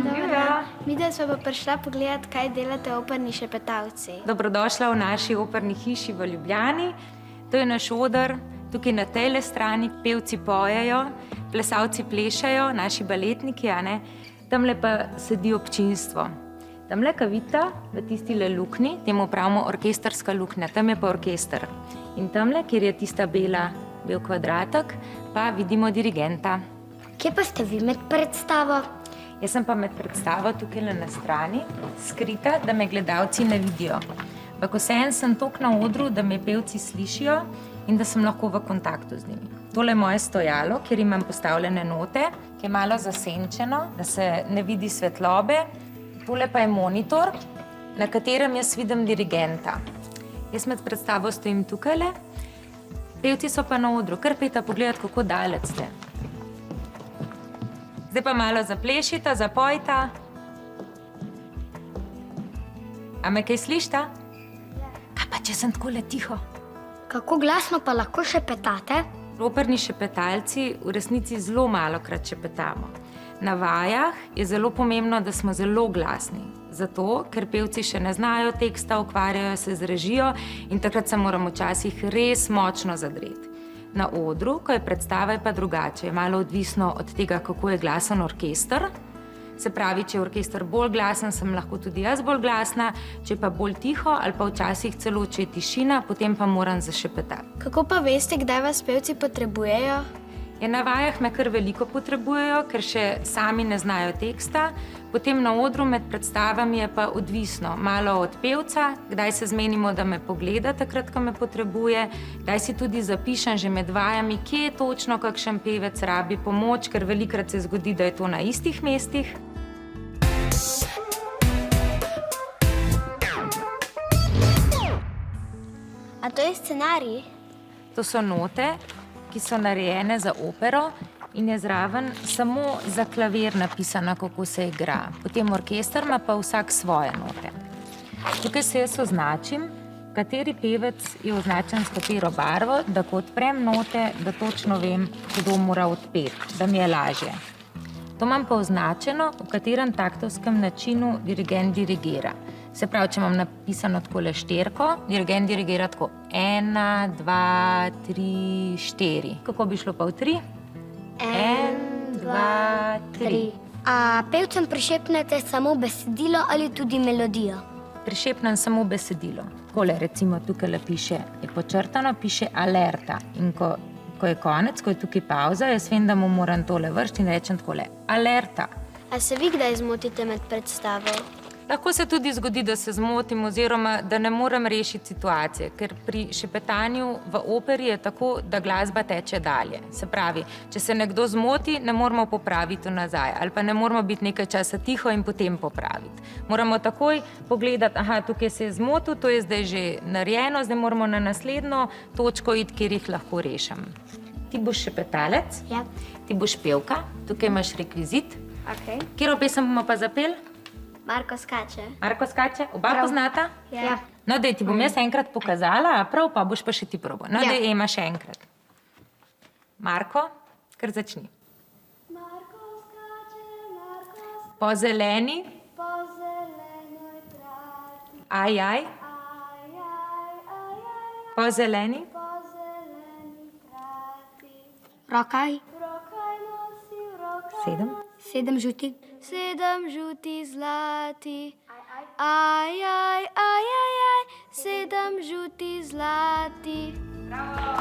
dan. Midva sva pa prišla pogledat, kaj delate operni šepetavci. Dobrodošla v naši operni hiši v Ljubljani. To je naš oder, tukaj na tejle strani pevci pojejo, plesalci plešajo, naši baletniki, a ne. Tamle pa sedi občinstvo. Tamle, ka vidite, v tistile luknji, temu pravimo orkestrska luknja, tam je pa orkester. In tamle, kjer je tista bel kvadratek, pa vidimo dirigenta. Kje pa ste vi med predstavo? Jaz sem pa med predstavo tukaj na strani, skrita, da me gledalci ne vidijo. Ampak vseeno sem toliko na odru, da me pevci slišijo in da sem lahko v kontaktu z njimi. Tole je moje stojalo, kjer imam postavljene note, ki je malo zasenčeno, da se ne vidi svetlobe. Tole pa je monitor, na katerem jaz vidim dirigenta. Jaz med predstavo stojim tukajle, pevci so pa na odru. Kar pejta pogledat, kako daleč ste. Zdaj pa malo zaplešita, zapojta. A me kaj slišita? Kaj pa, če sem takole tiho? Kako glasno pa lahko šepetate? Operni šepetalci v resnici zelo malokrat šepetamo. Na vajah je zelo pomembno, da smo zelo glasni. Zato, ker pevci še ne znajo teksta, ukvarjajo se z režijo in takrat se moramo včasih res močno zadreti. Na odru, ko je predstava, je pa drugače. Je malo odvisno od tega, kako je glasen orkester. Se pravi, če je orkester bolj glasen, sem lahko tudi jaz bolj glasna, če pa bolj tiho ali pa včasih celo, če je tišina, potem pa moram zašepetati. Kako pa veste, kdaj vas pevci potrebujejo? Na vajah me kar veliko potrebujejo, ker še sami ne znajo teksta. Potem na odru med predstavami je pa odvisno malo od pevca, kdaj se zmenimo, da me pogleda takrat, ko me potrebuje, kdaj si tudi zapišem že med vajami, kje je točno kakšen pevec rabi pomoč, ker velikokrat se zgodi, da je to na istih mestih. A to je scenarij? To so note, ki so narejene za opero in je zraven samo za klavir napisana, kako se igra. Potem orkester ima pa vsak svoje note. Tukaj se jaz označim, kateri pevec je označen s katero barvo, da ko odprem note, da točno vem, kdo mora odpeti, da mi je lažje. To imam pa označeno, v katerem taktovskem načinu dirigent dirigira. Se pravi, če imam napisano takole šterko, dirigent dirigira tako 1, 2, 3, 4. Kako bi šlo pa v 3? 1, 2, 3. A pevcem prišepnete samo besedilo ali tudi melodijo? Prišepnem samo besedilo. Takole, recimo, tukaj piše, je počrtano, piše alerta. In ko je konec, ko je tukaj pauza, jaz vem, da mu moram tole vršiti in rečem takole, alerta. A se vi kdaj zmotite med predstavo? Lahko se tudi zgodi, da se zmotim oziroma da ne morem rešiti situacije, ker pri šepetanju v operi je tako, da glasba teče dalje. Se pravi, če se nekdo zmoti, ne moramo popraviti nazaj ali pa ne moramo biti nekaj časa tiho in potem popraviti. Moramo takoj pogledati, aha, tukaj se je zmotil, to je zdaj že narejeno, zdaj moramo na naslednjo točko iti, kjer jih lahko rešim. Ti boš šepetalec, Ja. ti boš pevka, tukaj imaš rekvizit. Okay. Katero pesem bomo pa zapeli? Marko skače. Marko skače? Oba poznata? Ja. No, daj, ti bom jaz enkrat pokazala, a prav pa boš pa še ti probal. No, daj, Ema, še enkrat. Marko, kar začni. Marko skače, Po zeleni, po zelenoj trati. aj, po zeleni, Po zeleni trati. Rokaj, Rokaj nosi v rokaj. 7. 7 žuti. 7 žuti zlati. Aj, 7 žuti zlati. Bravo!